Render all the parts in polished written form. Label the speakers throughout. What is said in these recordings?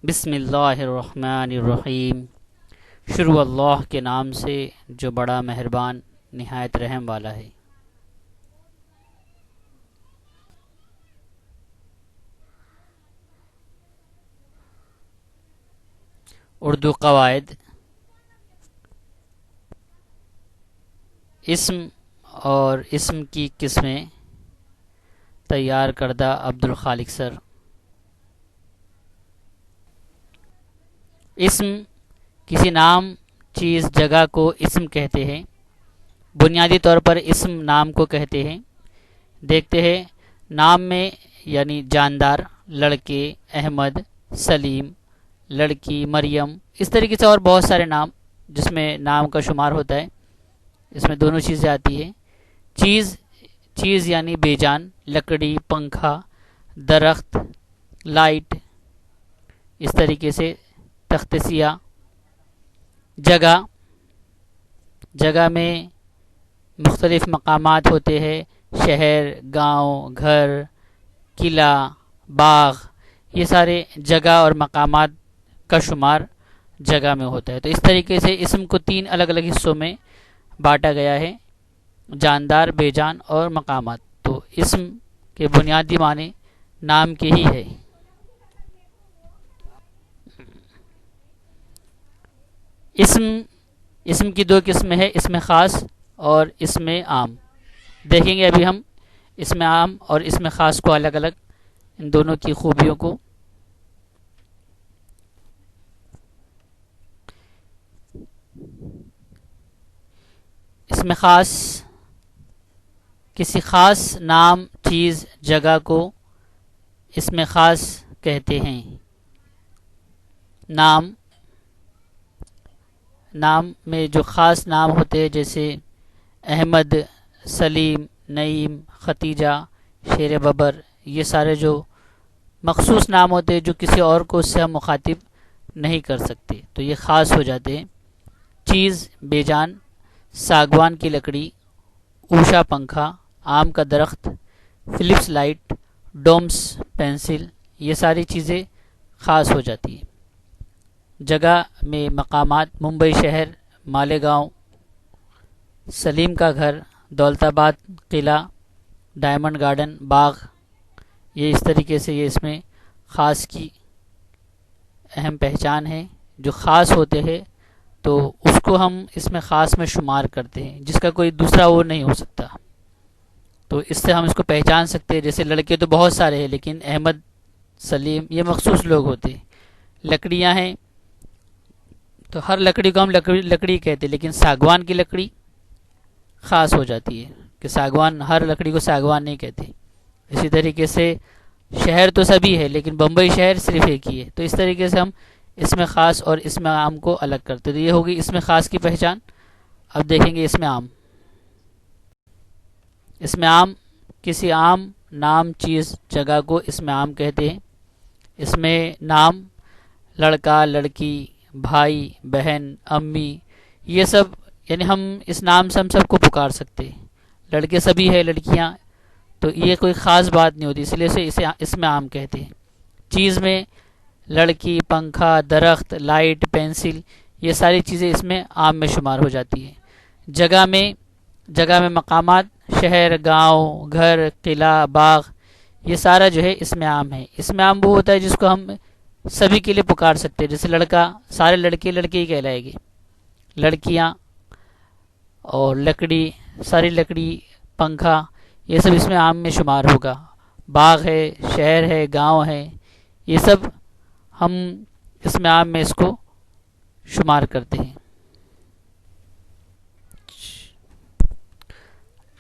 Speaker 1: بسم اللہ الرحمن الرحیم۔ شروع اللہ کے نام سے جو بڑا مہربان نہایت رحم والا ہے۔ اردو قواعد۔ اسم اور اسم کی قسمیں تیار کردہ عبدالخالق سر۔ اسم کسی نام، چیز، جگہ کو اسم کہتے ہیں۔ بنیادی طور پر اسم نام کو کہتے ہیں۔ دیکھتے ہیں نام میں یعنی جاندار، لڑکے، احمد، سلیم، لڑکی، مریم، اس طریقے سے اور بہت سارے نام جس میں نام کا شمار ہوتا ہے۔ اس میں دونوں چیزیں آتی ہیں۔ چیز یعنی بے جان، لکڑی، پنکھا، درخت، لائٹ، اس طریقے سے تخت سیاہ۔ جگہ میں مختلف مقامات ہوتے ہیں، شہر، گاؤں، گھر، قلعہ، باغ، یہ سارے جگہ اور مقامات کا شمار جگہ میں ہوتا ہے۔ تو اس طریقے سے اسم کو 3 الگ الگ حصوں میں بانٹا گیا ہے: جاندار، بے جان اور مقامات۔ تو اسم کے بنیادی معنی نام کے ہی ہے۔ اسم کی 2 قسمیں ہیں: اسم خاص اور اسم عام۔ دیکھیں گے ابھی ہم اسم عام اور اسم خاص کو الگ الگ، ان دونوں کی خوبیوں کو۔ اسم خاص کسی خاص نام، چیز، جگہ کو اسم خاص کہتے ہیں۔ نام میں جو خاص نام ہوتے ہیں جیسے احمد، سلیم، نعیم، ختیجہ، شیر ببر، یہ سارے جو مخصوص نام ہوتے ہیں جو کسی اور کو اس سے ہم مخاطب نہیں کر سکتے، تو یہ خاص ہو جاتے ہیں۔ چیز بے جان، ساگوان کی لکڑی، اوشا پنکھا، آم کا درخت، فلپس لائٹ، ڈومس پینسل، یہ ساری چیزیں خاص ہو جاتی ہیں۔ جگہ میں مقامات: ممبئی شہر، مالیگاؤں، سلیم کا گھر، دولت آباد قلعہ، ڈائمنڈ گارڈن، باغ، یہ اس طریقے سے یہ اس میں خاص کی اہم پہچان ہے۔ جو خاص ہوتے ہیں تو اس کو ہم اس میں خاص میں شمار کرتے ہیں، جس کا کوئی دوسرا وہ نہیں ہو سکتا، تو اس سے ہم اس کو پہچان سکتے ہیں۔ جیسے لڑکے تو بہت سارے ہیں لیکن احمد، سلیم یہ مخصوص لوگ ہوتے ہیں۔ لکڑیاں ہیں تو ہر لکڑی کو ہم لکڑی کہتے ہیں، لیکن ساگوان کی لکڑی خاص ہو جاتی ہے کہ ساگوان، ہر لکڑی کو ساگوان نہیں کہتے۔ اسی طریقے سے شہر تو سبھی ہے لیکن بمبئی شہر صرف ایک ہی ہے۔ تو اس طریقے سے ہم اسم خاص اور اسم عام کو الگ کرتے ہیں۔ تو یہ ہوگی اسم خاص کی پہچان۔ اب دیکھیں گے اسم عام۔ اسم عام کسی عام نام، چیز، جگہ کو اسم عام کہتے ہیں۔ اس میں نام لڑکا، لڑکی، بھائی، بہن، امی، یہ سب یعنی ہم اس نام سے ہم سب کو پکار سکتے ہیں۔ لڑکے سبھی ہے، لڑکیاں، تو یہ کوئی خاص بات نہیں ہوتی، اس لیے اسے اسم عام کہتے ہیں۔ چیز میں لڑکی، پنکھا، درخت، لائٹ، پینسل، یہ ساری چیزیں اس میں عام میں شمار ہو جاتی ہیں۔ جگہ میں مقامات: شہر، گاؤں، گھر، قلعہ، باغ، یہ سارا جو ہے اسم عام ہے۔ اسم عام وہ ہوتا ہے جس کو ہم سبھی کے لیے پکار سکتے ہیں۔ جیسے لڑکا، سارے لڑکے لڑکے ہی کہلائے گے۔ لڑکیاں اور لکڑی، ساری لکڑی، پنکھا، یہ سب اس میں عام میں شمار ہوگا۔ باغ ہے، شہر ہے، گاؤں ہے، یہ سب ہم اس میں عام میں اس کو شمار کرتے ہیں۔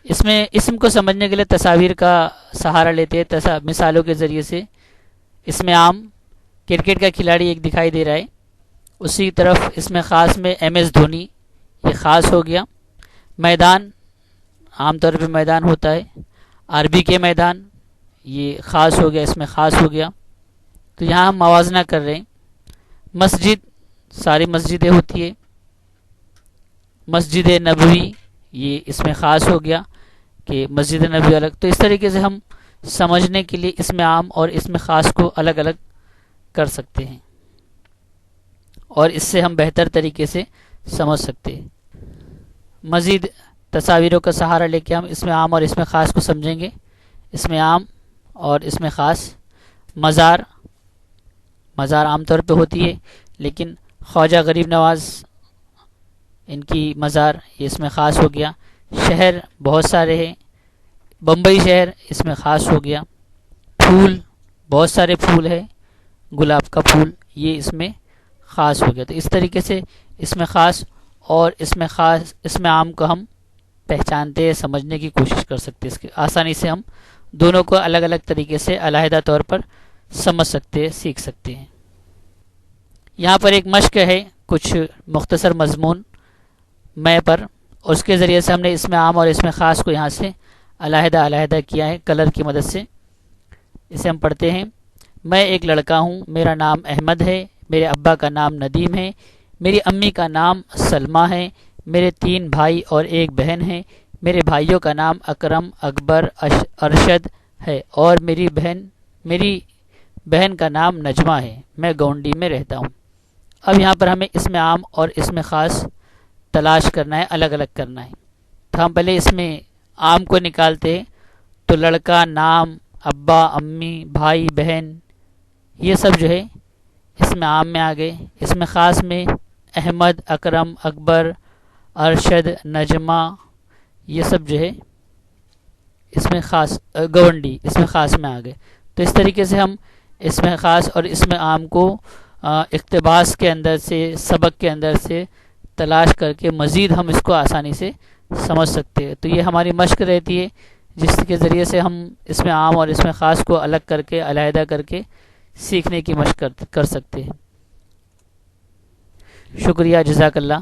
Speaker 1: اس میں اسم کو سمجھنے کے لیے تصاویر کا سہارا لیتے ہیں، مثالوں کے ذریعے سے۔ اسم عام کرکٹ کا کھلاڑی ایک دکھائی دے رہا ہے، اسی طرف اس میں خاص میں ایم ایس دھونی، یہ خاص ہو گیا۔ میدان عام طور پہ میدان ہوتا ہے، عربی کے میدان، یہ خاص ہو گیا، اس میں خاص ہو گیا۔ تو یہاں ہم موازنہ کر رہے ہیں۔ مسجد ساری مسجدیں ہوتی ہے، مسجد نبوی یہ اس میں خاص ہو گیا کہ مسجد نبوی الگ۔ تو اس طریقے سے ہم سمجھنے کے لیے اسم عام اور اسم خاص کو الگ الگ کر سکتے ہیں۔ اور اس سے ہم بہتر طریقے سے سمجھ سکتے ہیں۔ مزید تصاویروں کا سہارا لے کے ہم اسم عام اور اسم خاص کو سمجھیں گے۔ اسم عام اور اسم خاص۔ مزار، مزار عام طور پہ ہوتی ہے، لیکن خواجہ غریب نواز ان کی مزار، یہ اسم خاص ہو گیا۔ شہر بہت سارے ہیں، بمبئی شہر اسم خاص ہو گیا۔ پھول، بہت سارے پھول ہیں، گلاب کا پھول، یہ اسم خاص ہو گیا۔ تو اس طریقے سے اسم خاص اور اسم عام کو ہم پہچانتے ہیں، سمجھنے کی کوشش کر سکتے ہیں۔ اس کے آسانی سے ہم دونوں کو الگ الگ طریقے سے علیحدہ طور پر سمجھ سکتے ہیں، سیکھ سکتے ہیں۔ یہاں پر ایک مشق ہے، کچھ مختصر مضمون میں پر، اس کے ذریعے سے ہم نے اسم عام اور اسم خاص کو یہاں سے علیحدہ علیحدہ کیا ہے کلر کی مدد سے۔ اسے ہم پڑھتے ہیں۔ میں ایک لڑکا ہوں، میرا نام احمد ہے، میرے ابا کا نام ندیم ہے، میری امی کا نام سلمہ ہے، میرے 3 بھائی اور 1 بہن ہے، میرے بھائیوں کا نام اکرم، اکبر، ارشد ہے، اور میری بہن کا نام نجمہ ہے، میں گونڈی میں رہتا ہوں۔ اب یہاں پر ہمیں اسم عام اور اسم خاص تلاش کرنا ہے، الگ الگ کرنا ہے۔ تو ہم پہلے اسم عام کو نکالتے ہیں، تو لڑکا، نام، ابا، امی، بھائی، بہن، یہ سب جو ہے اسم عام میں آ گئے۔ اسم خاص میں احمد، اکرم، اکبر، ارشد، نجمہ، یہ سب جو ہے اسم خاص، گونڈی اسم خاص میں آ گئے۔ تو اس طریقے سے ہم اسم خاص اور اسم عام کو اقتباس کے اندر سے، سبق کے اندر سے تلاش کر کے مزید ہم اس کو آسانی سے سمجھ سکتے ہیں۔ تو یہ ہماری مشق رہتی ہے، جس کے ذریعے سے ہم اسم عام اور اسم خاص کو الگ کر کے، علیحدہ کر کے سیکھنے کی مشق کر سکتے ہیں۔ شکریہ، جزاک اللہ۔